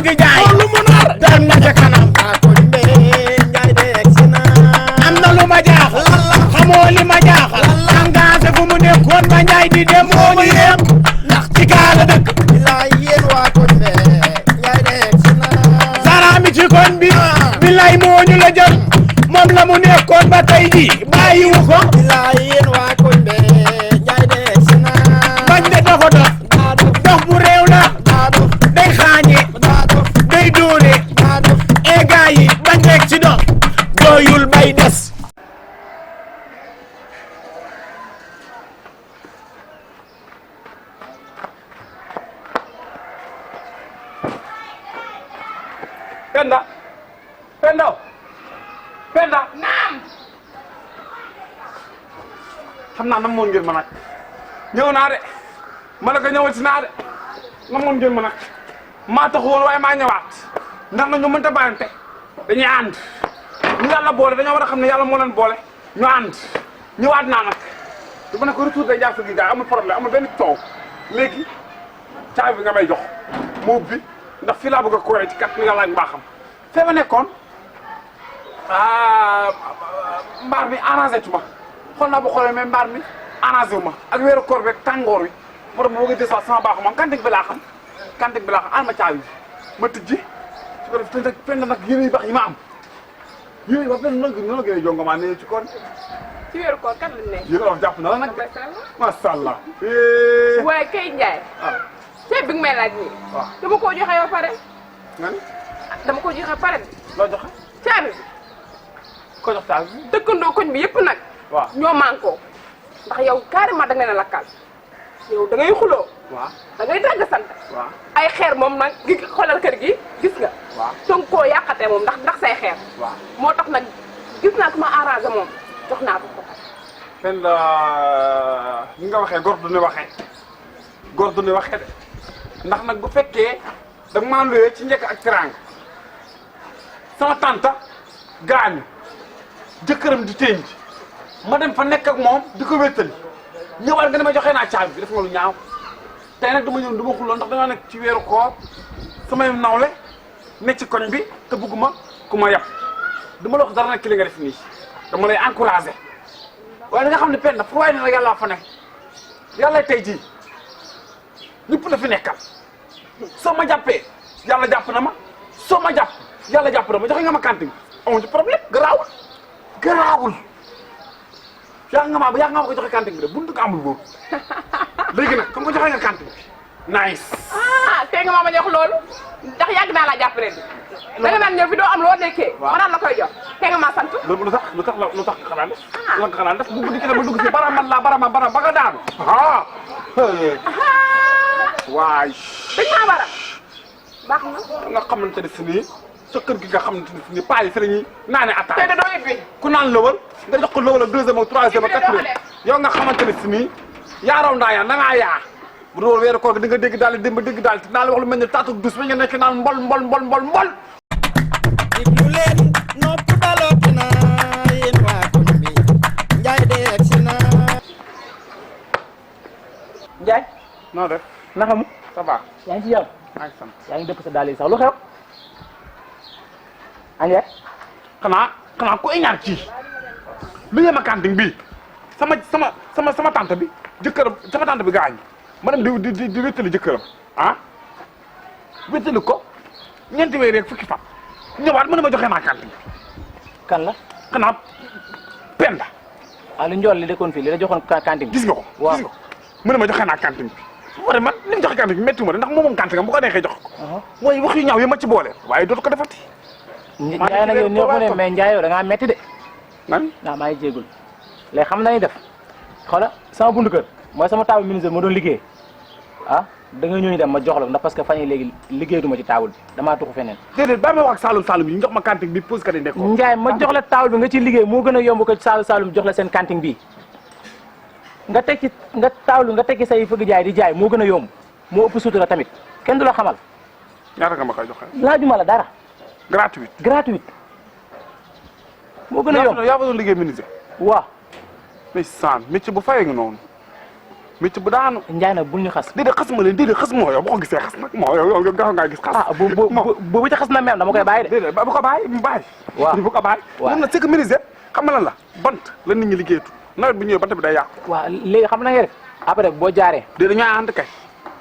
bëgg jaay lu mu nar dem na ca kanam waa koñ be Njaay de egsi na am na lu ma jaaxal xamoo li ma jaaxal engagé fu mu nekkoon ba Njaay di dem moo ñu yem ndax ci gaala dëkk bilaay yéen waa koñ be Njaay de egsi na Zara mi ci koñ bi bilaay moo ñu la jël moom la mu nekkoon ba tey ji bàyyiwu ko bilaay yéen waa koñ be Njaay de egsi na bañ de dafa dox dox bu réew la day xaañe day dóore e gaa yi bañ rek ci dox doyul bay des Penda naam xam naa namoon ngeen ma nag ñëw naa de ma ne ko ñëwati naa de namoon ngeen ma nag maa tax woon waaye maa ñëwaat ndax na ñu mënta bàyyante dañuy ànd ñu yàlla boole dañoo war a xam ne yàlla moo leen boole ñu ànd ñëwaat naa nag dama ne ko retour day jaar gi gaay amul problème amul benn coow léegi caabi bi nga may jox moo ubbi ndax fii laa bëgg a koy ci kat yàlla ak mbaaxam fee ma nekkoon mbaar mi arrangé tu ma xool naa ba xoolee mais mbaar mi arrangé wu ma ak weeru koor beeg tàngoor wi moo tax ma bëgg a des sama baaxu ma kantig bi laa xam an ma caabi ma tijji su ko def te nag fenn nag yéen yu baax yi ma am yéen yu baax benn noonu la gën a jongamaa ne ci koor ci weeru koor kat lañ ne. yéen a wax jàpp na la nag macha allah. waaye kay Ndiaye. ceeb bi nga may laaj nii. waaw dama koo joxe ba pare. nga ni dama ko joxe pare. loo joxe caabi bi. ko jox caabi bi. dëkkandoo koñ bi yëpp nag. waaw ñoo mànkoo ndax yow carrément da nga leen a lakkal yow da ngay xuloo. waaw da ngay dagg sant. waaw ay xeer moom nag gi xoolal kër gi gis nga. waaw donc koo yàqatee moom ndax say xeer. waaw moo tax nag gis naa ku ma arrangé moom jox naa ko ko. fen ni nga waxee góor du ne waxee góor du ne waxee de ndax nag bu fekkee da nga maa luyee ci njëkk ak teraanga sama tante gaañu jëkkëram di tënj ma dem fa nekk ak moom di ko wéttali ñëwaat nga ne ma joxee naa caabi bi def nga lu ñaaw tey nag dama ñëw du ma xuloo ndax dañoo nekk ci weeru koor samay nawle ne ci koñ bi te bëgguma ku ma yab dama la wax dara nag ki li nga def nii dama lay encouragé waaye da nga xam ne pen na fu waaye ne rek yàlla fa nekk yàlla tey jii ñëpp la fi nekkal soo ma jàppee yàlla jàpp na ma soo ma jàpp yàlla jàpp na ma joxe nga ma kanting amuñu ci problème garaawul yaa nga ma ko joxe kanting bi de buntu nga amul boobu léegi nag comme ko joxe nga kanting bi nice tey nga ma jox loolu ndax yàgg naa laa jàppale da nga naan ñëw fi doo am loo nekkee ma naan la koy jox tey nga maa sant lu tax xanaa def la nga xanaa def bu guddi ki dama dugg si barama ba nga daanu waay dañ maa bara baax na nga xamante ne si nii sa kër gi nga xamante ne si nii paa yi si lañuy naane attaque tey da doo yëppi ku naan lëwal nga jox ko lëwal ak deuxième ak troisième ak quatrième yow nga xamante ne si nii yaa raw ndaa yaa da ngaa yaa bu doon weeru koor gi di nga dégg daal di dégg daal te naa la wax lu mel ne taatu dus ba nga nekk naan mbol diglu leen nopp dalooti na yéen waa koñ bi Njaay de egsi na Ndiaye. noo def naka mu. ça va yaa ngi ci jàmm. maa ngi sant yaa ngi dëpp sa daal yi sax lu xew. Ndiaye. xanaa ku ñaar ci lu yema kanting bi sama tante bi jëkkëram sama tante bi gaañ ma dem di wéttali jëkkëram wéttali ko ñeenti weer rek fukki fan ñëwaat mu ne ma joxe naa kanting bi kan la. xanaa Penda lu njool li dëkkoon fii li la joxoon kanting bi. gis nga ko waaw gis nga ko mu ne ma joxe naa kanting bi su ma man li mu joxe kanting bi métti ma de ndax moom kanting am bu ko neexee jox ko mooy wax yu ñaaw yi ma ci boole waaye dootu ko defati Ndiaye nag yow ñoo ko ne mais Ndiaye yow da ngaa metti de. man maa ngi jéegul léegi xam nañu def xoola sama bundu kër mooy sama table ministre moo doon liggéey da nga ñëw dem ma jox la ndax parce que fan yii léegi liggéeyatuma ci table bi damaa tuxu feneen. déedéet ba may wax ak Saloum yi ñu jox ma kanting bi pause kat yi nekkoon Ndiaye ma jox la table bi nga ci liggéey moo gën a yomb ko Saloum jox la seen kanting bii nga tekki nga table nga tekki say fëgg jaay di jaay moo gën a yomb moo ëpp sutura tamit kenn du la xamal. ñaata nga ma koy joxe laajuma la dara. gratuite moo gën a yomb yaa fa doon liggéey ministre waaw mais san métier bu fayee nga noonu métti bu daanu. Ndiaye nag bul ñu xas. déedéet xas ma leen déedéet xas moo yow boo ko gisee xas nag moo yow nga ngaa gis xas. ah bu ci xas na mel dama koy bàyyi de. déedéet bu ko bàyyi mu bàyyi. waaw bu ko bàyyi. waaw moom nag c'est que menuisier xam nga lan la bant la nit ñi liggéeyatu nawet bu ñëwee bant bi day yàqu. waaw léegi xam na nga def après boo jaaree. déedéet ñoo ànd kay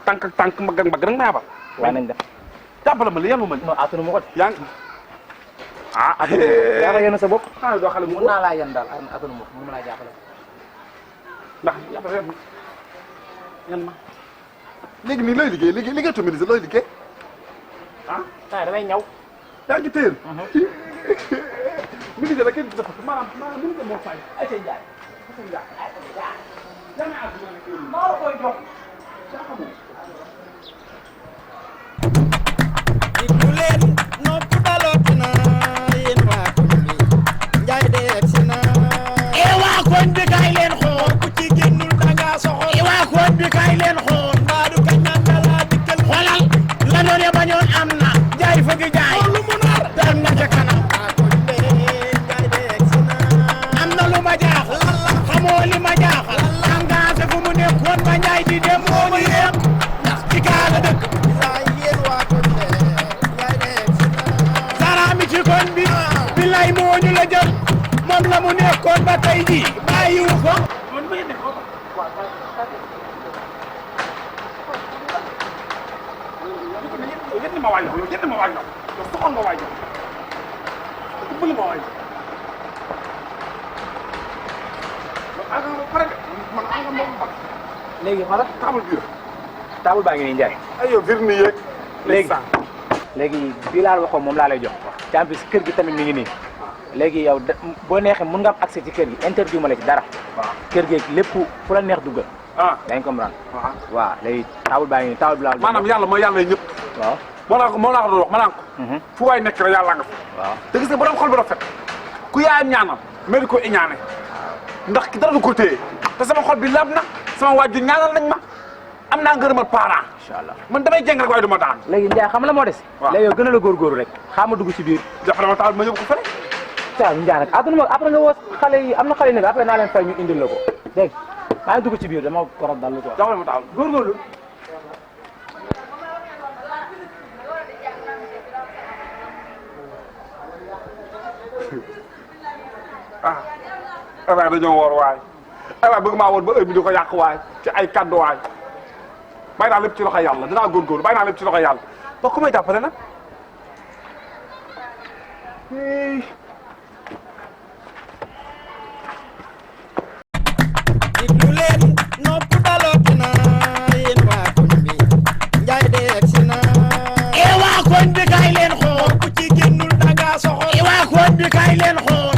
tànk ak tànk mbagg ak mbagg rek ma yabal. waaw nañ def. jàppale ma li yan ma non attanu ma ko de. yaa ngi ah. yaa ko yéene sa bopp. ah doo xale mu mën naa laa yan daal attanu ma ko mën laa jàppale. ndax yan ma léegi nii looy liggéey liggéey tu menuisier looy liggéey ah. waaw damay ñaw. yaa ngi téyel. menuisier la kenn du defar maanaam menuisier moo fay. ay seen jaay. maa la koy jox. diglu leen nopp dalooti na yéen waa koñ bi Njaay de egsi na waa koñ bi kaay leen xool ku ci génnul danga soxor waa koñ bi kaay leen xool mbaadu kañ naan dala dikkal xoolal la doon ya bañoon am na jaay fëgg jaay lu mu nar dem na ca kanam waa koñ bi Njaay de egsi na am na lu ma jaaxal xamoo li ma jaaxal engagé fu mu nekkoon ba Njaay di dem moo ñu yem ndax ci gaa la dëkk bilaay yéen waa koñ bi Njaay de egsi na saraami ci koñ bi billaay moo ñu la jël moom la mu nekkoon ba tey ji bàyyiwu ko yéen ma waay yow yéen ma waay yow yow soxal nga waay yow dimbali ma waay yow aga ma pare de man aga ma ba léegi xoolal table bi table baa ngi nii Ndiaye. ay yow verni yeeg léegi bii laa waxoon moom laa lay jox. te en plus kër gi tamit mi ngi nii. léegi yow boo neexee mun nga am accès ci kër gi interdit ma la ci dara. kër gi lépp fu la neex duggal. ah yaa ngi comprendre. waaw léegi table baa ngi nii table bi laa. maanaam yàlla mooy yàlla ñëpp. waaw moo laa ko doon wax ma naan ko. fu waay nekk rek yàlla nga fa. waaw te gis nga borom xol bu rafet ku yaayam ñaanal mel ko iñaane ndax ki dara du ko téye te sama xol bi laab na sama waajur ñaanal nañ ma am naa ngërëmal parent. incha allah man damay jeng rek waaye du ma daan. léegi Ndiaye xam la moo des. waaw léegi yow gën a la góorgóorlu rek xaar ma dugg ci biir. jàppale ma taal ma yóbbu ko fële. waaw Ndiaye nag après nga woo xale yi am na xale yi nag après naa leen fay ñu indil la ko dégg nga maa ngi dugg ci biir dama war a dallu quoi. jàppale ma taal góorgóorlu. ah waaye dañoo woor waay waaye bëgg maa woor ba heure bi di ko yàq waay ci ay kaddu waay bàyyi naa lépp ci loxo yàlla dinaa góorgóorlu bàyyi naa lépp ci loxo yàlla ba ku may jàppale nag diglu leen nopp dalooti na yéen waa koñ bi Njaay de egsi na waa koñ bi kaay leen xool ku ci génnul danga soxor waa koñ bi kaay leen xool